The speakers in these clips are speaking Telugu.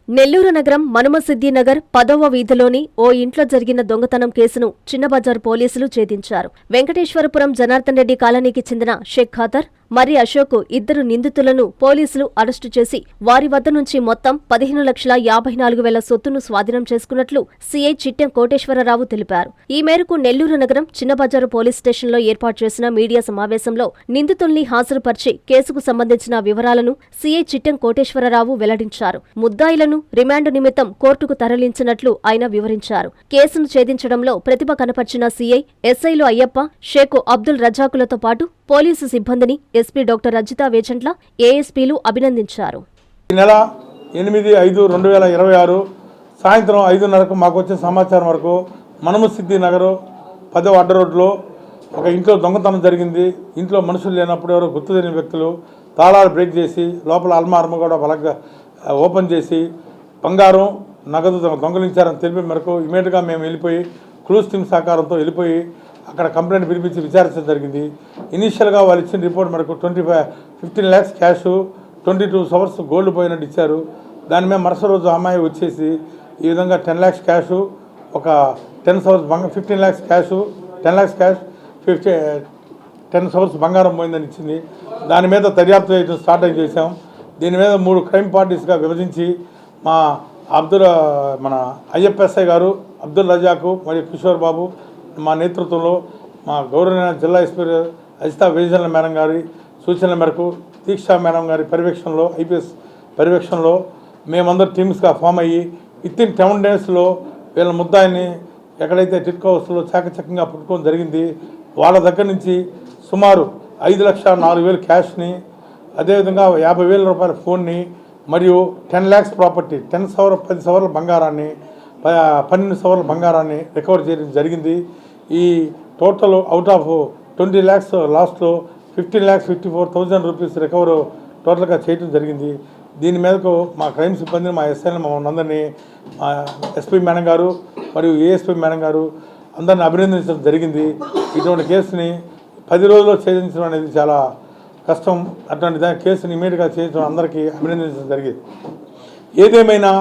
నెల్లూరు నగరం మనుమసిద్ధి నగర్ 10వ వీధిలోని ఓ ఇంట్లో జరిగిన దొంగతనం కేసును చిన్నబజార్ పోలీసులు ఛేదించారు. వెంకటేశ్వరపురం జనార్దన్ రెడ్డి కాలనీకి చెందిన షేక్ ఖాదర్, మర్రి అశోక్ ఇద్దరు నిందితులను పోలీసులు అరెస్టు చేసి వారి వద్ద నుంచి మొత్తం 15,54,000 సొత్తును స్వాధీనం చేసుకున్నట్లు సీఐ చిట్టెం కోటేశ్వరరావు తెలిపారు. ఈ మేరకు నెల్లూరు నగరం చిన్నబజారు పోలీస్ స్టేషన్లో ఏర్పాటు చేసిన మీడియా సమావేశంలో నిందితుల్ని హాజరుపరిచి కేసుకు సంబంధించిన వివరాలను సీఐ చిట్టెం కోటేశ్వరరావు వెల్లడించారు. ముద్దాయిలను రిమాండ్ నిమిత్తం కోర్టుకు తరలించినట్లు ఆయన వివరించారు. కేసును ఛేదించడంలో ప్రతిభ కనపర్చిన సీఐ, ఎస్ఐలు అయ్యప్ప, షేక్ అబ్దుల్ రజాకులతో పాటు పోలీసు సిబ్బందిని ఎస్పీ డాక్టర్ రజితా వేచంట్ల, ఏఎస్పీలు అభినందించారు. ఈ నెల 8/5/2026 సాయంత్రం 5:30కు మాకు వచ్చిన సమాచారం వరకు మనుమసిద్ధి నగరు 10వ అడ్డ రోడ్లో ఒక ఇంట్లో దొంగతనం జరిగింది. ఇంట్లో మనుషులు లేనప్పుడు ఎవరో గుర్తు తెలియని వ్యక్తులు తాళాలు బ్రేక్ చేసి లోపల అల్మారము కూడా బలంగా ఓపెన్ చేసి బంగారం, నగదు దొంగలించారని తెలిపే మేరకు ఇమీడియట్గా మేము వెళ్ళిపోయి క్లూస్ టీమ్ సహకారంతో వెళ్ళిపోయి అక్కడ కంప్లైంట్ పిలిపించి విచారించడం జరిగింది. ఇనీషియల్గా వాళ్ళు ఇచ్చిన రిపోర్ట్ మేరకు 15 lakhs క్యాష్, 22 hours గోల్డ్ పోయినట్టు ఇచ్చారు. దాని మీద మరుసటి రోజు అమ్మాయి వచ్చేసి ఈ విధంగా 10 lakhs క్యాష్, ఒక 10 hours 15 lakhs cash, 10 lakhs cash, 10 hours బంగారం పోయిందని ఇచ్చింది. దాని మీద దర్యాప్తు చేయడం స్టార్ట్ చేసాం. దీని మీద 3 క్రైమ్ పార్టీస్గా విభజించి మన ఐఎఫ్ఎస్ఐ గారు, అబ్దుల్ రజాకు మరియు కిషోర్ బాబు మా నేతృత్వంలో, మా గౌరవనీయ జిల్లా ఎస్పీ అజితా వేజన్ల మేడం గారి సూచనల మేరకు, దీక్షా మేడం గారి పర్యవేక్షణలో, ఐపీఎస్ పర్యవేక్షణలో మేమందరూ టీమ్స్గా ఫామ్ అయ్యి వితిన్ 10 daysలో వీళ్ళ ముద్దాయిని ఎక్కడైతే టిట్కో హౌస్లో చాకచక్యంగా పట్టుకోవడం జరిగింది. వాళ్ళ దగ్గర నుంచి సుమారు 5,04,000 క్యాష్ని, అదేవిధంగా 50,000 రూపాయల ఫోన్ని మరియు 10 lakhs ప్రాపర్టీ, 10 hours బంగారాన్ని, 12 hours బంగారాన్ని రికవర్ చేయడం జరిగింది. ఈ టోటల్ అవుట్ ఆఫ్ 20 lakhs లాస్ట్లో 15,54,000 రూపీస్ రికవర్ టోటల్గా చేయడం జరిగింది. దీని మీదకు మా క్రైమ్ సిబ్బందిని, మా ఎస్ఐని, మా అందరినీ, మా ఎస్పీ మేడం గారు మరియు ఏఎస్పీ మేడం గారు అందరిని అభినందించడం జరిగింది. ఇటువంటి కేసుని 10 రోజుల్లో ఛేదించడం అనేది చాలా కష్టం. అటువంటి కేసుని ఇమీడియట్గా చేయడం అందరికీ అభినందించడం జరిగింది. ఏదేమైనా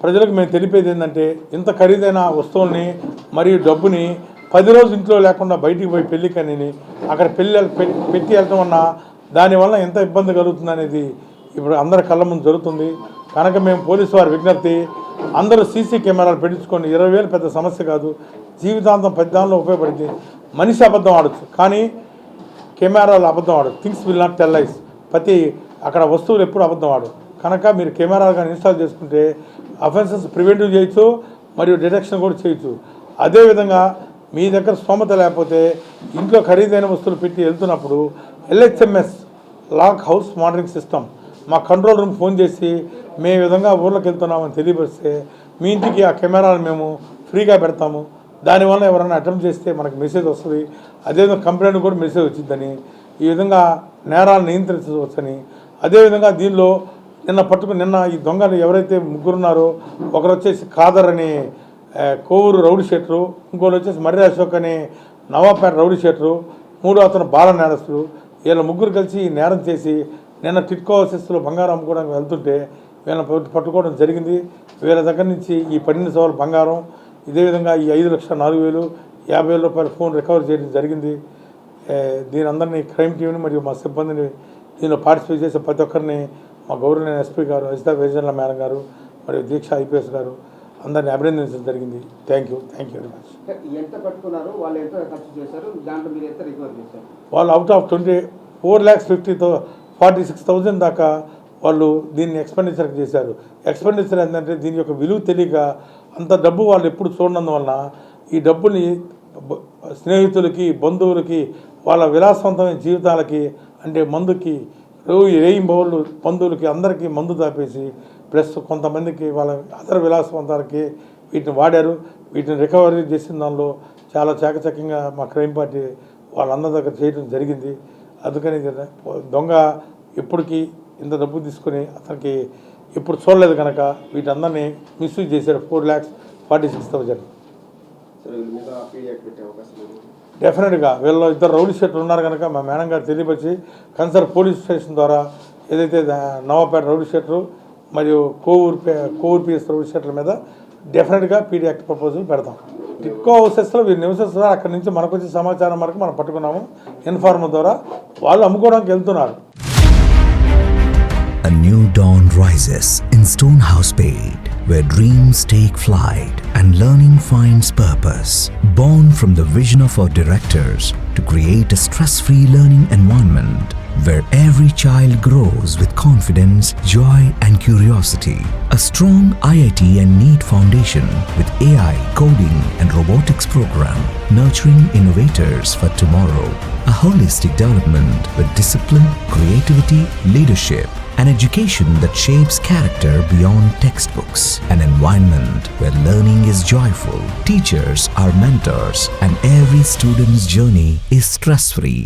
ప్రజలకు మేము తెలిపేది ఏంటంటే, ఇంత ఖరీదైన వస్తువుల్ని మరియు డబ్బుని 10 రోజులు ఇంట్లో లేకుండా బయటికి పోయి పెళ్ళికని అక్కడ పెట్టి వెళ్ళటం వల్ల దానివల్ల ఎంత ఇబ్బంది కలుగుతుంది అనేది ఇప్పుడు అందరి కళ్ళ ముందు జరుగుతుంది. కనుక మేము పోలీసు వారి విజ్ఞప్తి, అందరూ సీసీ కెమెరాలు పెట్టించుకొని 20,000 పెద్ద సమస్య కాదు, జీవితాంతం పెద్దాల్లో ఉపయోగపడింది. మనిషి అబద్ధం ఆడచ్చు కానీ కెమెరాలు అబద్ధం ఆడదు. Things will not tell lies. అక్కడ వస్తువులు ఎప్పుడు అబద్ధం ఆడు. కనుక మీరు కెమెరాలు కానీ ఇన్స్టాల్ చేసుకుంటే అఫెన్సెస్ ప్రివెంటివ్ చేయొచ్చు మరియు డిటెక్షన్ కూడా చేయొచ్చు. అదేవిధంగా మీ దగ్గర స్తోమత లేకపోతే ఇంట్లో ఖరీదైన వస్తువులు పెట్టి వెళ్తున్నప్పుడు LHMS lock house monitoring system మా కంట్రోల్ రూమ్ ఫోన్ చేసి మేము ఈ విధంగా ఊర్లోకి వెళ్తున్నామని తెలియపరిస్తే మీ ఇంటికి ఆ కెమెరాలు మేము ఫ్రీగా పెడతాము. దానివల్ల ఎవరైనా అటెంప్ట్ చేస్తే మనకు మెసేజ్ వస్తుంది. అదేవిధంగా కంప్లైంట్ కూడా మెసేజ్ వచ్చిందని, ఈ విధంగా నేరాలను నియంత్రించవచ్చని. అదేవిధంగా దీనిలో నిన్న ఈ దొంగలు ఎవరైతే ముగ్గురున్నారో, ఒకరు వచ్చేసి ఖాదర్ అని కోవూరు రౌడీ షీటరు, ఇంకోటి వచ్చేసి మర్రి అశోక్ అని నవాపేట రౌడీ షీటరు, మూడో అతను బాల నేరస్తులు. వీళ్ళ ముగ్గురు కలిసి ఈ నేరం చేసి నిన్న టిట్కో హౌసెస్లో బంగారం అమ్ముకోవడానికి వెళ్తుంటే వీళ్ళని పట్టుకోవడం జరిగింది. వీళ్ళ దగ్గర నుంచి ఈ 12 hours బంగారం, ఇదేవిధంగా ఈ 5,04,000, 50,000 రూపాయల ఫోన్ రికవర్ చేయడం జరిగింది. దీని అందరినీ క్రైమ్ టీమ్ని మరియు మా సిబ్బందిని దీనిలో పార్టిసిపేట్ చేసే ప్రతి ఒక్కరిని మా గౌరవనీయ ఎస్పీ గారు, అజితా వేజన్ల మేడం గారు మరియు దీక్ష ఐపీఎస్ గారు అందరినీ అభినందించడం జరిగింది. Thank you very much. వాళ్ళు అవుట్ ఆఫ్ 4,46,000 దాకా వాళ్ళు దీన్ని ఎక్స్పెండిచర్ చేశారు. ఎక్స్పెండిచర్ ఏంటంటే దీని యొక్క విలువ తెలియక అంత డబ్బు వాళ్ళు ఎప్పుడు చూడనందువలన ఈ డబ్బుని స్నేహితులకి, బంధువులకి, వాళ్ళ విలాసవంతమైన జీవితాలకి, అంటే మందుకి, రేయింబౌళ్ళు బంధువులకి అందరికీ మందు దాపేసి, ప్లస్ కొంతమందికి వాళ్ళ అదర్ విలాసవంతాలకి వీటిని వాడారు. వీటిని రికవరీ చేసిన దానిలో చాలా చాకచక్యంగా మా క్రైమ్ పార్టీ వాళ్ళందరి దగ్గర చేయడం జరిగింది. అందుకని దొంగ ఎప్పటికీ ఇంత డబ్బు తీసుకొని అతనికి ఎప్పుడు చూడలేదు కనుక వీటందరినీ మిస్యూజ్ చేశారు. 4,46,000. డెఫినెట్గా వీళ్ళు ఇద్దరు రౌడీ షీటర్లు ఉన్నారు కనుక మా మేడం గారు తెలియపరిచి కన్సర్న్ పోలీస్ స్టేషన్ ద్వారా ఏదైతే నవాపేట రౌడీ షీటరు మరియు కోవూరు పిఎస్ ప్రొఫెసర్ల మీద డెఫినెట్గా పీడీ యాక్ట్ ప్రపోజల్ పెడతాం. టిక్కో హౌసెస్లో వీరు నివసిస్తున్నారు. అక్కడి నుంచి మనకు వచ్చే సమాచారం వరకు మనం పట్టుకున్నాము. ఇన్ఫార్మర్ ద్వారా వాళ్ళు అమ్ముకోవడానికి వెళ్తున్నారు. A new dawn rises in Stonehouse Paid, where dreams take flight and learning finds purpose. Born from the vision of our directors to create a stress-free learning environment where every child grows with confidence, joy and curiosity. A strong IIT and NEET foundation with AI, coding and robotics program nurturing innovators for tomorrow. A holistic development with discipline, creativity, leadership, an education that shapes character beyond textbooks, an environment where learning is joyful, teachers are mentors, and every student's journey is stress-free.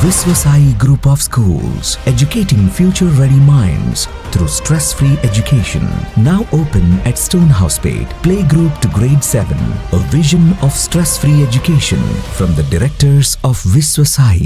Viswasai Group of Schools, educating future-ready minds through stress-free education. Now open at Stonehouse Paid, playgroup to grade 7. A vision of stress-free education from the directors of Viswasai.